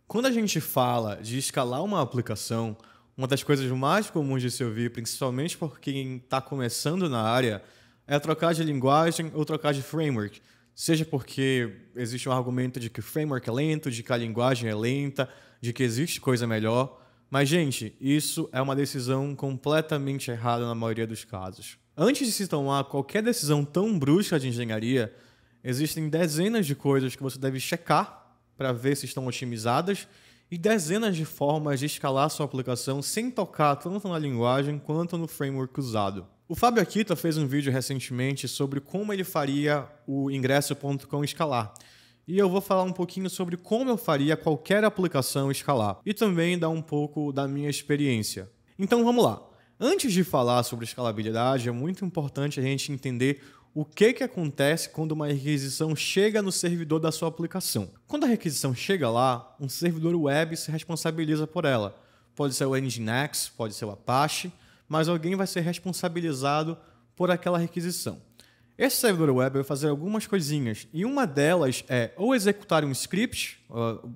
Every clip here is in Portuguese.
Quando a gente fala de escalar uma aplicação, uma das coisas mais comuns de se ouvir, principalmente por quem está começando na área, é trocar de linguagem ou trocar de framework. Seja porque existe um argumento de que o framework é lento, de que a linguagem é lenta, de que existe coisa melhor. Mas, gente, isso é uma decisão completamente errada na maioria dos casos. Antes de se tomar qualquer decisão tão brusca de engenharia, existem dezenas de coisas que você deve checar para ver se estão otimizadas e dezenas de formas de escalar sua aplicação sem tocar tanto na linguagem quanto no framework usado. O Fábio Akita fez um vídeo recentemente sobre como ele faria o ingresso.com escalar. E eu vou falar um pouquinho sobre como eu faria qualquer aplicação escalar e também dar um pouco da minha experiência. Então vamos lá. Antes de falar sobre escalabilidade, é muito importante a gente entender o que acontece quando uma requisição chega no servidor da sua aplicação. Quando a requisição chega lá, um servidor web se responsabiliza por ela. Pode ser o Nginx, pode ser o Apache, mas alguém vai ser responsabilizado por aquela requisição. Esse servidor web vai fazer algumas coisinhas, e uma delas é ou executar um script,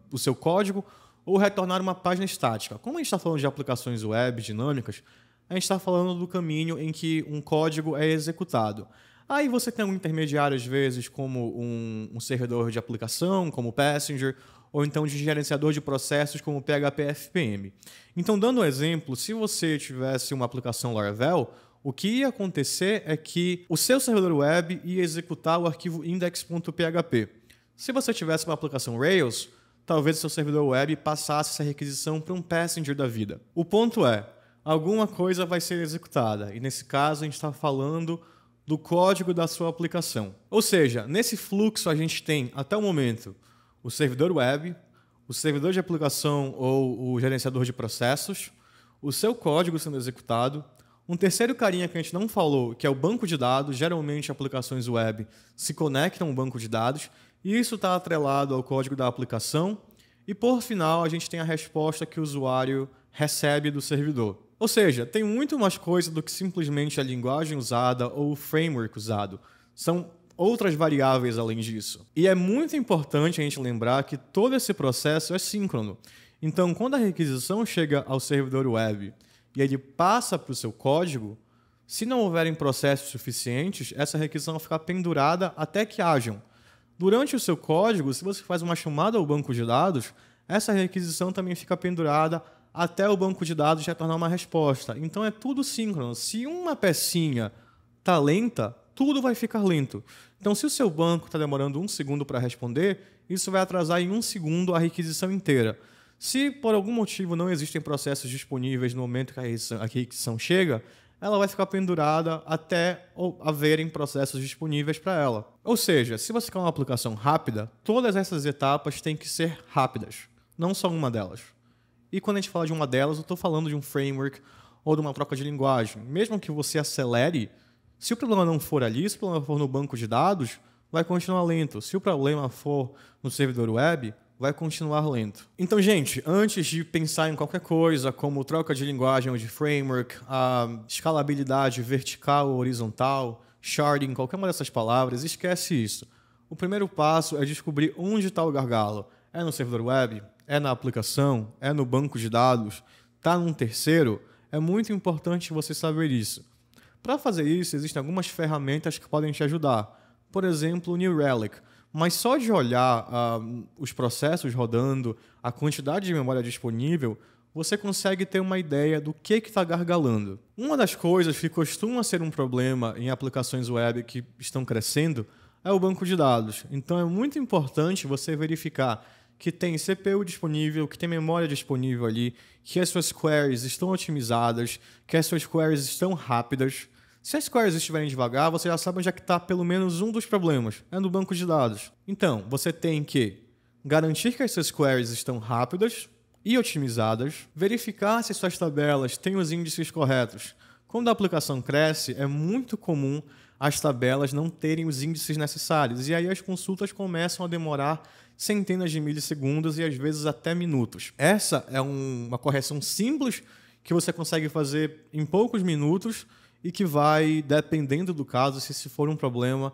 o seu código, ou retornar uma página estática. Como a gente está falando de aplicações web dinâmicas, a gente está falando do caminho em que um código é executado. Aí você tem um intermediário, às vezes, como um servidor de aplicação, como o Passenger, ou então de gerenciador de processos, como o PHP FPM. Então, dando um exemplo, se você tivesse uma aplicação Laravel, o que ia acontecer é que o seu servidor web ia executar o arquivo index.php. Se você tivesse uma aplicação Rails, talvez o seu servidor web passasse essa requisição para um Passenger da vida. O ponto é, alguma coisa vai ser executada, e nesse caso a gente está falando do código da sua aplicação. Ou seja, nesse fluxo a gente tem, até o momento, o servidor web, o servidor de aplicação ou o gerenciador de processos, o seu código sendo executado, um terceiro carinha que a gente não falou, que é o banco de dados. Geralmente aplicações web se conectam ao banco de dados, e isso está atrelado ao código da aplicação, e por final a gente tem a resposta que o usuário recebe do servidor. Ou seja, tem muito mais coisa do que simplesmente a linguagem usada ou o framework usado. São outras variáveis além disso. E é muito importante a gente lembrar que todo esse processo é síncrono. Então, quando a requisição chega ao servidor web e ele passa para o seu código, se não houverem processos suficientes, essa requisição vai ficar pendurada até que hajam. Durante o seu código, se você faz uma chamada ao banco de dados, essa requisição também fica pendurada até o banco de dados retornar uma resposta. Então é tudo síncrono. Se uma pecinha está lenta, tudo vai ficar lento. Então, se o seu banco está demorando 1 segundo para responder, isso vai atrasar em 1 segundo a requisição inteira. Se por algum motivo não existem processos disponíveis no momento que a requisição chega, ela vai ficar pendurada até haverem processos disponíveis para ela. Ou seja, se você quer uma aplicação rápida, todas essas etapas têm que ser rápidas, não só uma delas. E quando a gente fala de uma delas, eu estou falando de um framework ou de uma troca de linguagem. Mesmo que você acelere, se o problema não for ali, se o problema for no banco de dados, vai continuar lento. Se o problema for no servidor web, vai continuar lento. Então, gente, antes de pensar em qualquer coisa, como troca de linguagem ou de framework, a escalabilidade vertical ou horizontal, sharding, qualquer uma dessas palavras, esquece isso. O primeiro passo é descobrir onde está o gargalo. É no servidor web? É na aplicação? É no banco de dados? Está num terceiro? É muito importante você saber isso. Para fazer isso, existem algumas ferramentas que podem te ajudar. Por exemplo, o New Relic. Mas só de olhar os processos rodando, a quantidade de memória disponível, você consegue ter uma ideia do que está gargalando. Uma das coisas que costuma ser um problema em aplicações web que estão crescendo é o banco de dados. Então é muito importante você verificar que tem CPU disponível, que tem memória disponível ali, que as suas queries estão otimizadas, que as suas queries estão rápidas. Se as queries estiverem devagar, você já sabe onde é que está pelo menos um dos problemas, é no banco de dados. Então, você tem que garantir que as suas queries estão rápidas e otimizadas, verificar se as suas tabelas têm os índices corretos. Quando a aplicação cresce, é muito comum as tabelas não terem os índices necessários, e aí as consultas começam a demorar centenas de milissegundos e às vezes até minutos. Essa é uma correção simples que você consegue fazer em poucos minutos e que vai, dependendo do caso, se for um problema,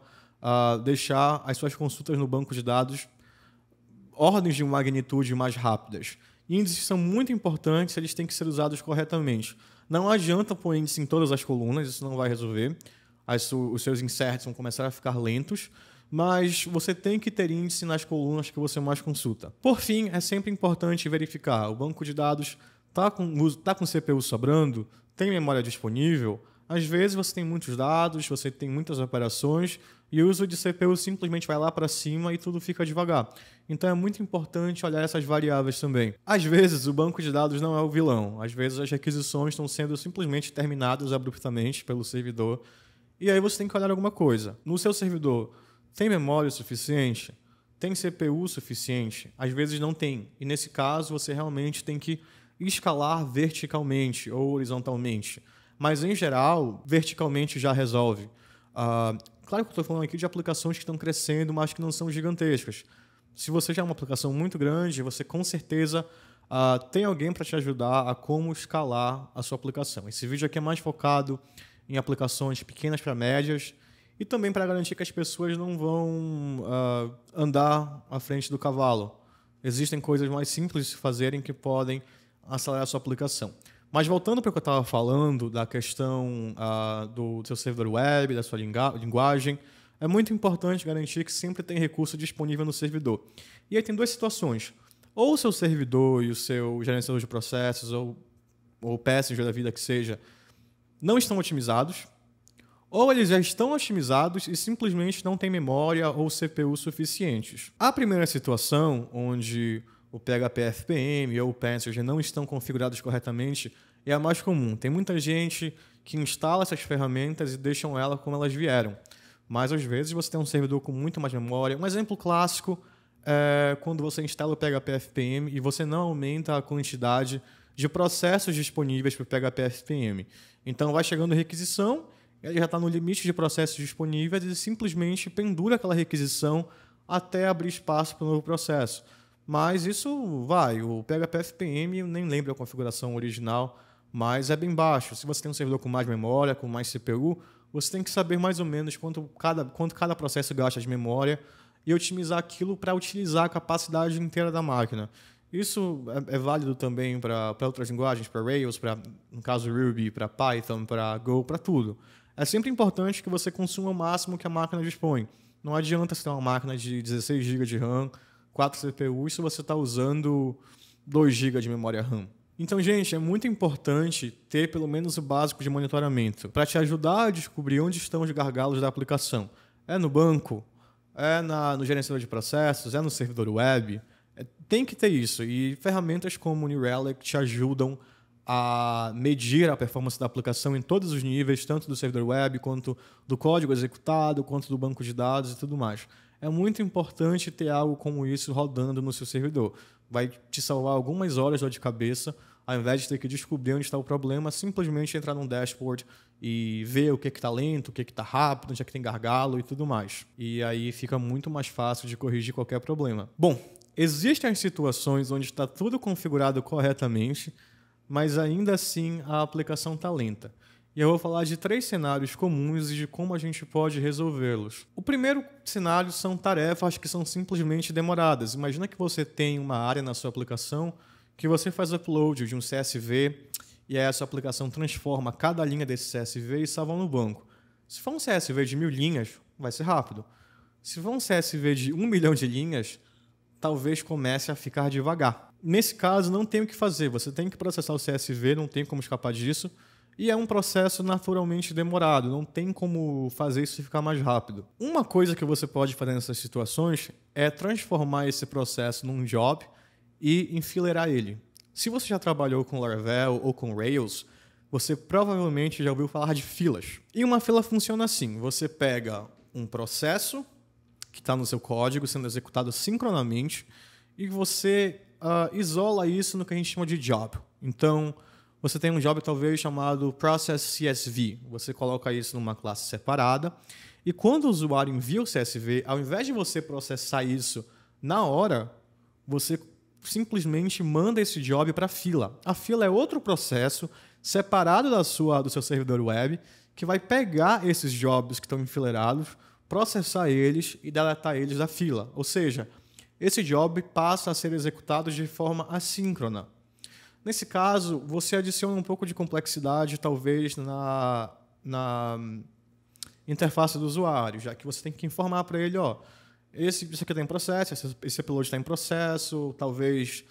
deixar as suas consultas no banco de dados ordens de magnitude mais rápidas. Índices são muito importantes, eles têm que ser usados corretamente. Não adianta pôr índice em todas as colunas, isso não vai resolver. Os seus inserts vão começar a ficar lentos, mas você tem que ter índice nas colunas que você mais consulta. Por fim, é sempre importante verificar: o banco de dados está com CPU sobrando, tem memória disponível. Às vezes você tem muitos dados, você tem muitas operações e o uso de CPU simplesmente vai lá para cima e tudo fica devagar. Então é muito importante olhar essas variáveis também. Às vezes o banco de dados não é o vilão, às vezes as requisições estão sendo simplesmente terminadas abruptamente pelo servidor e aí você tem que olhar alguma coisa. No seu servidor tem memória suficiente? Tem CPU suficiente? Às vezes não tem, e nesse caso você realmente tem que escalar verticalmente ou horizontalmente. Mas, em geral, verticalmente já resolve. Claro que eu estou falando aqui de aplicações que estão crescendo, mas que não são gigantescas. Se você já é uma aplicação muito grande, você com certeza tem alguém para te ajudar a como escalar a sua aplicação. Esse vídeo aqui é mais focado em aplicações pequenas para médias e também para garantir que as pessoas não vão andar à frente do cavalo. Existem coisas mais simples de se fazerem que podem acelerar a sua aplicação. Mas voltando para o que eu estava falando, da questão do seu servidor web, da sua linguagem, é muito importante garantir que sempre tem recurso disponível no servidor. E aí tem duas situações. Ou o seu servidor e o seu gerenciador de processos, ou o Passenger da vida que seja, não estão otimizados, ou eles já estão otimizados e simplesmente não têm memória ou CPU suficientes. A primeira situação, onde o PHP FPM ou o Passenger não estão configurados corretamente, é a mais comum. Tem muita gente que instala essas ferramentas e deixam elas como elas vieram. Mas, às vezes, você tem um servidor com muito mais memória. Um exemplo clássico é quando você instala o PHP FPM e você não aumenta a quantidade de processos disponíveis para o PHP FPM. Então, vai chegando requisição, ele já está no limite de processos disponíveis e simplesmente pendura aquela requisição até abrir espaço para o novo processo. Mas isso vai. O PHP FPM, eu nem lembro a configuração original, mas é bem baixo. Se você tem um servidor com mais memória, com mais CPU, você tem que saber mais ou menos quanto cada processo gasta de memória e otimizar aquilo para utilizar a capacidade inteira da máquina. Isso é válido também para outras linguagens, para Rails, no caso Ruby, para Python, para Go, para tudo. É sempre importante que você consuma o máximo que a máquina dispõe. Não adianta você ter uma máquina de 16 GB de RAM, 4 CPUs, se você está usando 2 GB de memória RAM. Então, gente, é muito importante ter pelo menos o básico de monitoramento para te ajudar a descobrir onde estão os gargalos da aplicação. É no banco? É no gerenciador de processos? É no servidor web? Tem que ter isso. E ferramentas como o New Relic te ajudam a medir a performance da aplicação em todos os níveis, tanto do servidor web, quanto do código executado, quanto do banco de dados e tudo mais. É muito importante ter algo como isso rodando no seu servidor. Vai te salvar algumas horas de dor de cabeça, ao invés de ter que descobrir onde está o problema, simplesmente entrar num dashboard e ver o que está lento, o que está rápido, onde é que tem gargalo e tudo mais. E aí fica muito mais fácil de corrigir qualquer problema. Bom, existem as situações onde está tudo configurado corretamente, mas ainda assim a aplicação está lenta. E eu vou falar de 3 cenários comuns e de como a gente pode resolvê-los. O primeiro cenário são tarefas que são simplesmente demoradas. Imagina que você tem uma área na sua aplicação que você faz upload de um CSV e aí a sua aplicação transforma cada linha desse CSV e salva no banco. Se for um CSV de 1000 linhas, vai ser rápido. Se for um CSV de 1 milhão de linhas, talvez comece a ficar devagar. Nesse caso, não tem o que fazer. Você tem que processar o CSV, não tem como escapar disso. E é um processo naturalmente demorado, não tem como fazer isso ficar mais rápido. Uma coisa que você pode fazer nessas situações é transformar esse processo num job e enfileirar ele. Se você já trabalhou com Laravel ou com Rails, você provavelmente já ouviu falar de filas. E uma fila funciona assim: você pega um processo que está no seu código sendo executado sincronamente e você isola isso no que a gente chama de job. Então, você tem um job talvez chamado Process CSV. Você coloca isso numa classe separada e quando o usuário envia o CSV, ao invés de você processar isso na hora, você simplesmente manda esse job para a fila. A fila é outro processo separado do seu servidor web que vai pegar esses jobs que estão enfileirados, processar eles e deletar eles da fila. Ou seja, esse job passa a ser executado de forma assíncrona. Nesse caso, você adiciona um pouco de complexidade, talvez, na interface do usuário, já que você tem que informar para ele, ó, isso aqui está em processo, esse upload está em processo, talvez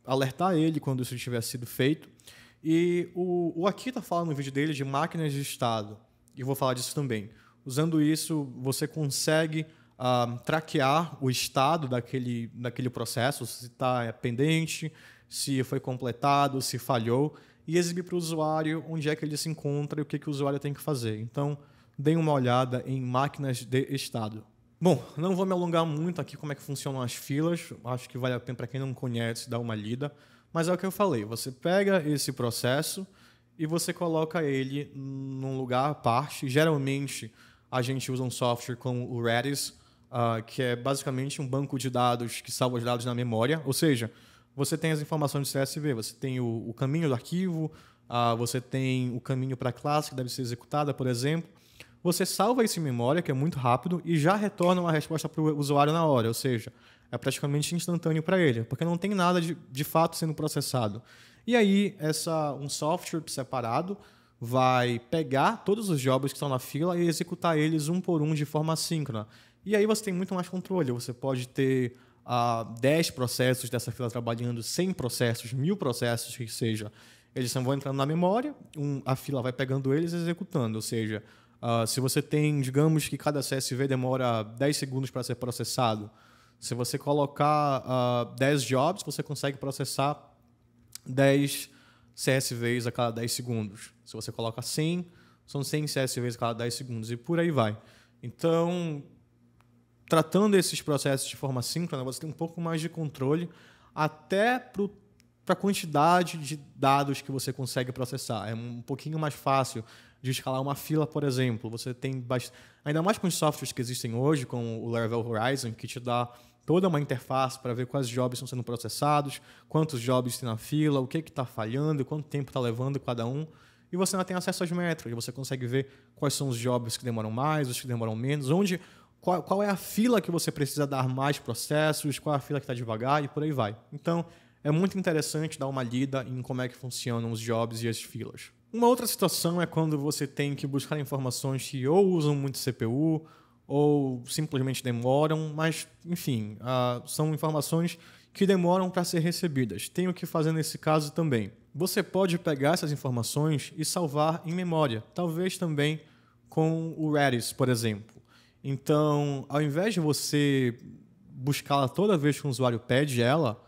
alertar ele quando isso tiver sido feito. E o Aki está falando no vídeo dele de máquinas de estado, e eu vou falar disso também. Usando isso, você consegue traquear o estado daquele processo, se está pendente, se foi completado, se falhou, e exibir para o usuário onde é que ele se encontra e o que o usuário tem que fazer. Então, deem uma olhada em máquinas de estado. Bom, não vou me alongar muito aqui como é que funcionam as filas, acho que vale a pena para quem não conhece dar uma lida, mas é o que eu falei, você pega esse processo e você coloca ele num lugar à parte. Geralmente, a gente usa um software como o Redis, que é basicamente um banco de dados que salva os dados na memória, ou seja, você tem as informações de CSV, você tem o caminho do arquivo, você tem o caminho para a classe que deve ser executada, por exemplo. Você salva isso em memória, que é muito rápido, e já retorna uma resposta para o usuário na hora, ou seja, é praticamente instantâneo para ele, porque não tem nada de fato sendo processado. E aí, um software separado vai pegar todos os jobs que estão na fila e executar eles um por um de forma assíncrona. E aí você tem muito mais controle, você pode ter 10 processos dessa fila trabalhando, 100 processos, 1000 processos, que seja. Eles vão entrando na memória, a fila vai pegando eles e executando. Ou seja, se você tem, digamos que cada CSV demora 10 segundos para ser processado, se você colocar 10 jobs, você consegue processar 10 CSVs a cada 10 segundos. Se você coloca 100, são 100 CSVs a cada 10 segundos e por aí vai. Então, tratando esses processos de forma síncrona, você tem um pouco mais de controle até para a quantidade de dados que você consegue processar. É um pouquinho mais fácil de escalar uma fila, por exemplo. Você tem ainda mais com os softwares que existem hoje, como o Laravel Horizon, que te dá toda uma interface para ver quais jobs estão sendo processados, quantos jobs tem na fila, o que está falhando, quanto tempo está levando cada um. E você ainda tem acesso às métricas, você consegue ver quais são os jobs que demoram mais, os que demoram menos, qual é a fila que você precisa dar mais processos, qual é a fila que está devagar e por aí vai. Então, é muito interessante dar uma lida em como é que funcionam os jobs e as filas. Uma outra situação é quando você tem que buscar informações que ou usam muito CPU ou simplesmente demoram, mas, enfim, são informações que demoram para ser recebidas. Tem o que fazer nesse caso também. Você pode pegar essas informações e salvar em memória, talvez também com o Redis, por exemplo. Então, ao invés de você buscá-la toda vez que o usuário pede ela,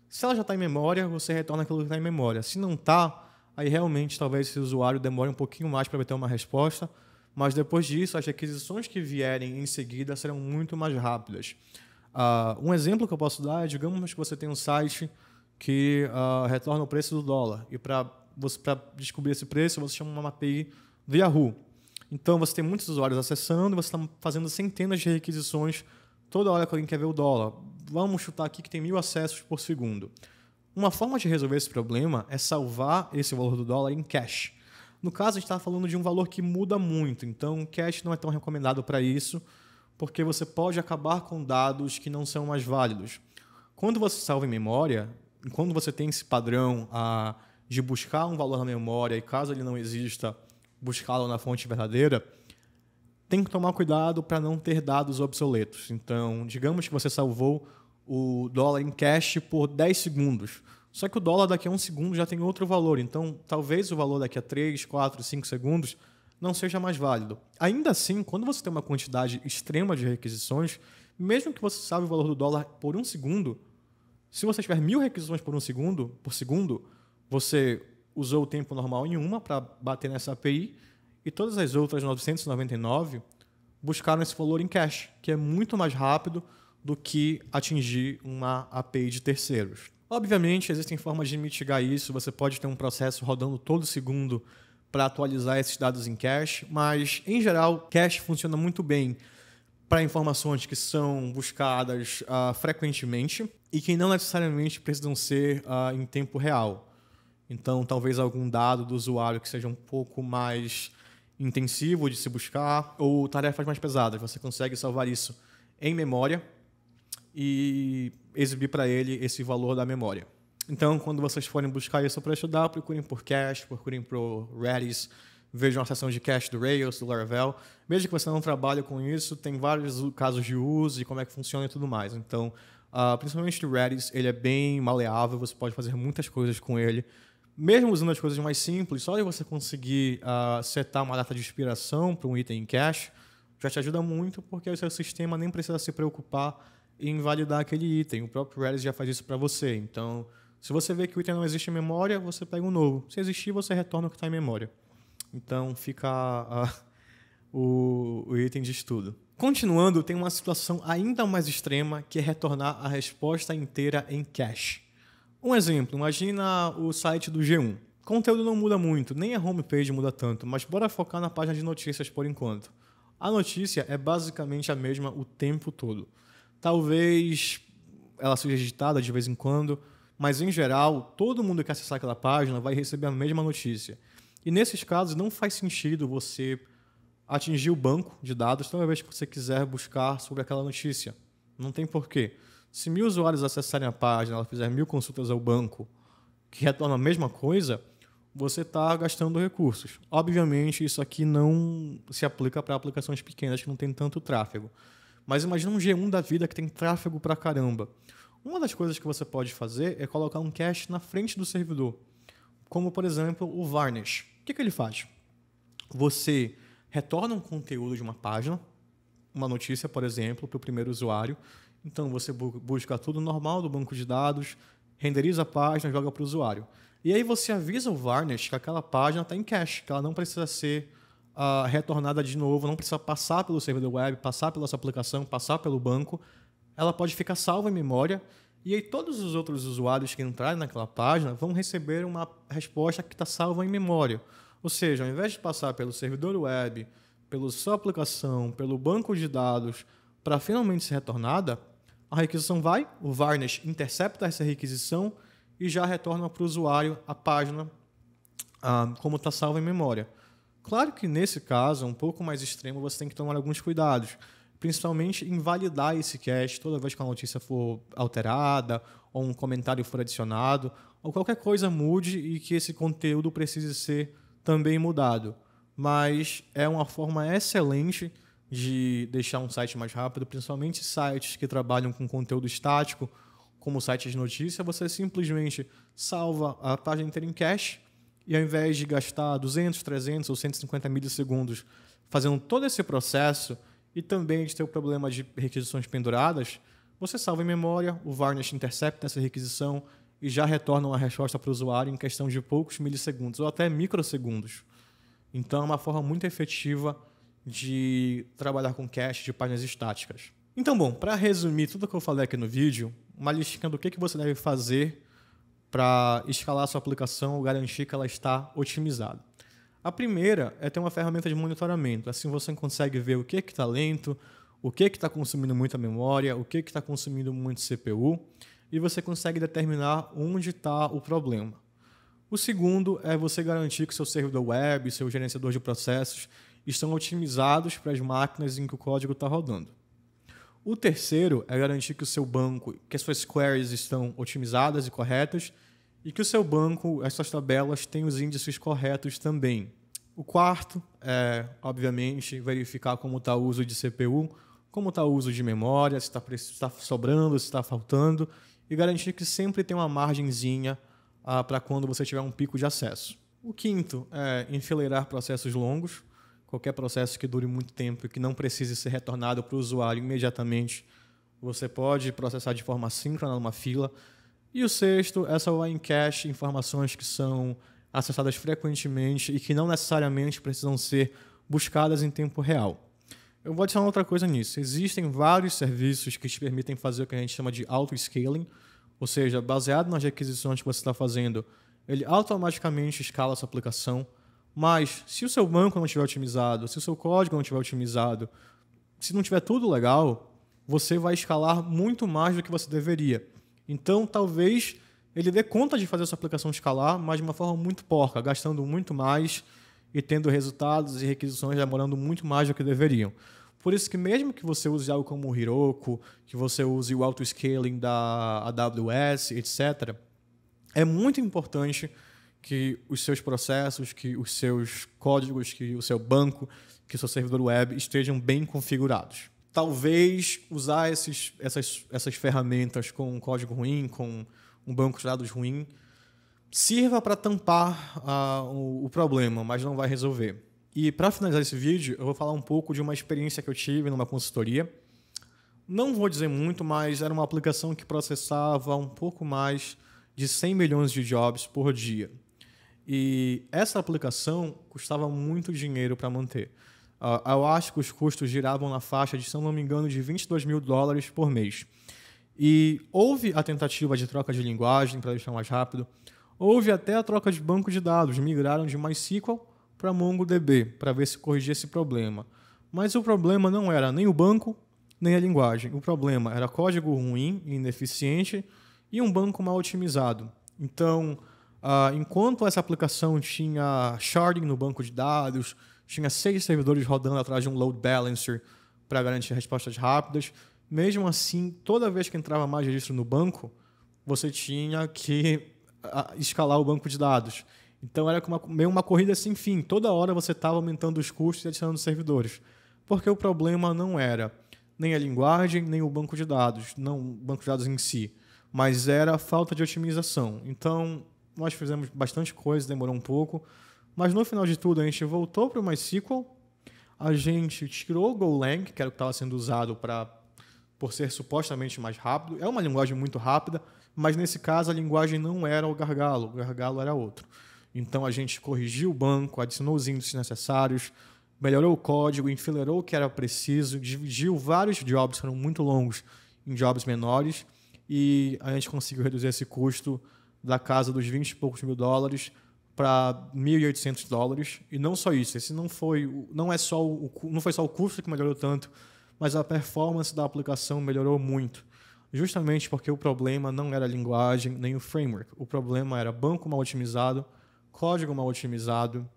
se ela já está em memória, você retorna aquilo que está em memória. Se não está, aí realmente talvez esse usuário demore um pouquinho mais para ter uma resposta, mas depois disso, as requisições que vierem em seguida serão muito mais rápidas. Um exemplo que eu posso dar é, digamos que você tem um site que retorna o preço do dólar, e para descobrir esse preço, você chama uma API do Yahoo. Então, você tem muitos usuários acessando, você está fazendo centenas de requisições toda hora que alguém quer ver o dólar. Vamos chutar aqui que tem 1000 acessos por segundo. Uma forma de resolver esse problema é salvar esse valor do dólar em cache. No caso, a gente está falando de um valor que muda muito, então cache não é tão recomendado para isso, porque você pode acabar com dados que não são mais válidos. Quando você salva em memória, quando você tem esse padrão de buscar um valor na memória e caso ele não exista, buscá-lo na fonte verdadeira, tem que tomar cuidado para não ter dados obsoletos. Então, digamos que você salvou o dólar em cache por 10 segundos. Só que o dólar daqui a 1 segundo já tem outro valor. Então, talvez o valor daqui a 3, 4, 5 segundos não seja mais válido. Ainda assim, quando você tem uma quantidade extrema de requisições, mesmo que você salve o valor do dólar por 1 segundo, se você tiver 1000 requisições por segundo, você usou o tempo normal em uma para bater nessa API e todas as outras 999 buscaram esse valor em cache, que é muito mais rápido do que atingir uma API de terceiros. Obviamente, existem formas de mitigar isso. Você pode ter um processo rodando todo segundo para atualizar esses dados em cache, mas, em geral, cache funciona muito bem para informações que são buscadas frequentemente e que não necessariamente precisam ser em tempo real. Então, talvez algum dado do usuário que seja um pouco mais intensivo de se buscar ou tarefas mais pesadas. Você consegue salvar isso em memória e exibir para ele esse valor da memória. Então, quando vocês forem buscar isso para estudar, procurem por cache, procurem por Redis, vejam a seção de cache do Rails, do Laravel. Mesmo que você não trabalhe com isso, tem vários casos de uso e como é que funciona e tudo mais. Então, principalmente o Redis, ele é bem maleável, você pode fazer muitas coisas com ele. Mesmo usando as coisas mais simples, só de você conseguir setar uma data de expiração para um item em cache, já te ajuda muito, porque o seu sistema nem precisa se preocupar em validar aquele item. O próprio Redis já faz isso para você. Então, se você vê que o item não existe em memória, você pega um novo. Se existir, você retorna o que está em memória. Então, fica o item de estudo. Continuando, tem uma situação ainda mais extrema, que é retornar a resposta inteira em cache. Um exemplo, imagina o site do G1. O conteúdo não muda muito, nem a homepage muda tanto, mas bora focar na página de notícias por enquanto. A notícia é basicamente a mesma o tempo todo. Talvez ela seja editada de vez em quando, mas em geral, todo mundo que acessar aquela página vai receber a mesma notícia. E nesses casos, não faz sentido você atingir o banco de dados toda vez que você quiser buscar sobre aquela notícia. Não tem porquê. Se 1000 usuários acessarem a página, ela fizer 1000 consultas ao banco, que retorna a mesma coisa, você está gastando recursos. Obviamente, isso aqui não se aplica para aplicações pequenas que não tem tanto tráfego. Mas imagina um G1 da vida que tem tráfego pra caramba. Uma das coisas que você pode fazer é colocar um cache na frente do servidor, como, por exemplo, o Varnish. O que ele faz? Você retorna um conteúdo de uma página, uma notícia, por exemplo, para o primeiro usuário. Então, você busca tudo normal do banco de dados, renderiza a página, joga para o usuário. E aí você avisa o Varnish que aquela página está em cache, que ela não precisa ser retornada de novo, não precisa passar pelo servidor web, passar pela sua aplicação, passar pelo banco. Ela pode ficar salva em memória e aí todos os outros usuários que entrarem naquela página vão receber uma resposta que está salva em memória. Ou seja, ao invés de passar pelo servidor web, pela sua aplicação, pelo banco de dados, para finalmente ser retornada, a requisição vai, o Varnish intercepta essa requisição e já retorna para o usuário a página como está salva em memória. Claro que nesse caso, um pouco mais extremo, você tem que tomar alguns cuidados, principalmente em validar esse cache toda vez que a notícia for alterada, ou um comentário for adicionado, ou qualquer coisa mude e que esse conteúdo precise ser também mudado. Mas é uma forma excelente de deixar um site mais rápido, principalmente sites que trabalham com conteúdo estático, como sites de notícia. Você simplesmente salva a página inteira em cache e, ao invés de gastar 200, 300 ou 150 milissegundos fazendo todo esse processo e também de ter o problema de requisições penduradas, você salva em memória, o Varnish intercepta essa requisição e já retorna uma resposta para o usuário em questão de poucos milissegundos ou até microsegundos. Então, é uma forma muito efetiva de trabalhar com cache de páginas estáticas. Então, bom, para resumir tudo o que eu falei aqui no vídeo, uma listinha do que você deve fazer para escalar a sua aplicação ou garantir que ela está otimizada. A primeira é ter uma ferramenta de monitoramento. Assim você consegue ver o que está lento, o que está consumindo muita memória, o que está consumindo muito CPU, e você consegue determinar onde está o problema. O segundo é você garantir que seu servidor web, seu gerenciador de processos estão otimizados para as máquinas em que o código está rodando. O terceiro é garantir que o seu banco, que as suas queries estão otimizadas e corretas e que o seu banco, as suas tabelas, têm os índices corretos também. O quarto é, obviamente, verificar como está o uso de CPU, como está o uso de memória, se está sobrando, se está faltando, e garantir que sempre tem uma margenzinha para quando você tiver um pico de acesso. O quinto é enfileirar processos longos. Qualquer processo que dure muito tempo e que não precise ser retornado para o usuário imediatamente, você pode processar de forma síncrona numa fila. E o sexto é salvar em cache informações que são acessadas frequentemente e que não necessariamente precisam ser buscadas em tempo real. Eu vou adicionar outra coisa nisso. Existem vários serviços que te permitem fazer o que a gente chama de auto-scaling, ou seja, baseado nas requisições que você está fazendo, ele automaticamente escala a sua aplicação. Mas, se o seu banco não estiver otimizado, se o seu código não estiver otimizado, se não tiver tudo legal, você vai escalar muito mais do que você deveria. Então, talvez ele dê conta de fazer a sua aplicação escalar, mas de uma forma muito porca, gastando muito mais e tendo resultados e requisições demorando muito mais do que deveriam. Por isso que mesmo que você use algo como o Heroku, que você use o auto-scaling da AWS, etc., é muito importante que os seus processos, que os seus códigos, que o seu banco, que o seu servidor web estejam bem configurados. Talvez usar essas ferramentas com um código ruim, com um banco de dados ruim, sirva para tampar o problema, mas não vai resolver. E para finalizar esse vídeo, eu vou falar um pouco de uma experiência que eu tive numa consultoria. Não vou dizer muito, mas era uma aplicação que processava um pouco mais de 100 milhões de jobs por dia. E essa aplicação custava muito dinheiro para manter. Eu acho que os custos giravam na faixa de, se eu não me engano, de $22 mil por mês. E houve a tentativa de troca de linguagem para deixar mais rápido. Houve até a troca de banco de dados. Migraram de MySQL para MongoDB para ver se corrigia esse problema. Mas o problema não era nem o banco, nem a linguagem. O problema era código ruim, ineficiente e um banco mal otimizado. Então, enquanto essa aplicação tinha sharding no banco de dados, tinha 6 servidores rodando atrás de um load balancer para garantir respostas rápidas, mesmo assim, toda vez que entrava mais registro no banco, você tinha que escalar o banco de dados. Então, era meio uma corrida sem fim. Toda hora você estava aumentando os custos e adicionando servidores. Porque o problema não era nem a linguagem, nem o banco de dados, não o banco de dados em si, mas era a falta de otimização. Então, nós fizemos bastante coisa, demorou um pouco, mas no final de tudo a gente voltou para o MySQL, a gente tirou o Golang, que era o que estava sendo usado por ser supostamente mais rápido. É uma linguagem muito rápida, mas nesse caso a linguagem não era o gargalo era outro. Então a gente corrigiu o banco, adicionou os índices necessários, melhorou o código, enfileirou o que era preciso, dividiu vários jobs que eram muito longos em jobs menores e a gente conseguiu reduzir esse custo da casa dos 20 e poucos mil dólares para $1.800. E não só isso, esse não foi só o custo que melhorou tanto, mas a performance da aplicação melhorou muito. Justamente porque o problema não era a linguagem nem o framework. O problema era banco mal otimizado, código mal otimizado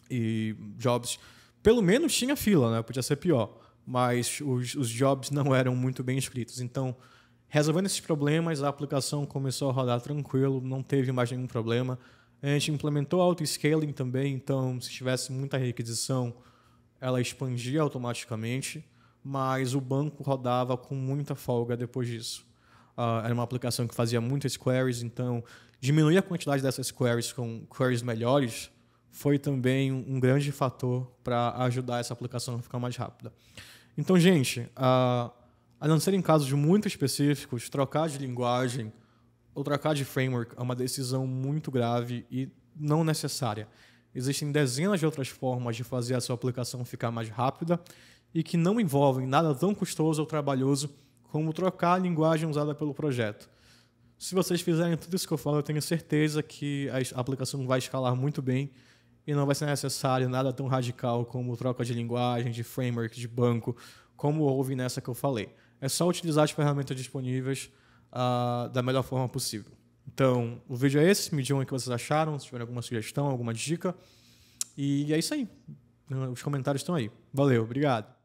e jobs. Pelo menos tinha fila, né? Podia ser pior, mas os jobs não eram muito bem escritos. Então, resolvendo esses problemas, a aplicação começou a rodar tranquilo, não teve mais nenhum problema. A gente implementou auto-scaling também, então, se tivesse muita requisição, ela expandia automaticamente, mas o banco rodava com muita folga depois disso. Era uma aplicação que fazia muitas queries, então diminuir a quantidade dessas queries com queries melhores foi também um grande fator para ajudar essa aplicação a ficar mais rápida. Então, gente, a não ser em casos muito específicos, trocar de linguagem ou trocar de framework é uma decisão muito grave e não necessária. Existem dezenas de outras formas de fazer a sua aplicação ficar mais rápida e que não envolvem nada tão custoso ou trabalhoso como trocar a linguagem usada pelo projeto. Se vocês fizerem tudo isso que eu falo, eu tenho certeza que a aplicação vai escalar muito bem e não vai ser necessário nada tão radical como troca de linguagem, de framework, de banco, como houve nessa que eu falei. É só utilizar as ferramentas disponíveis da melhor forma possível. Então, o vídeo é esse. Me digam o que vocês acharam, se tiverem alguma sugestão, alguma dica. E é isso aí. Os comentários estão aí. Valeu, obrigado.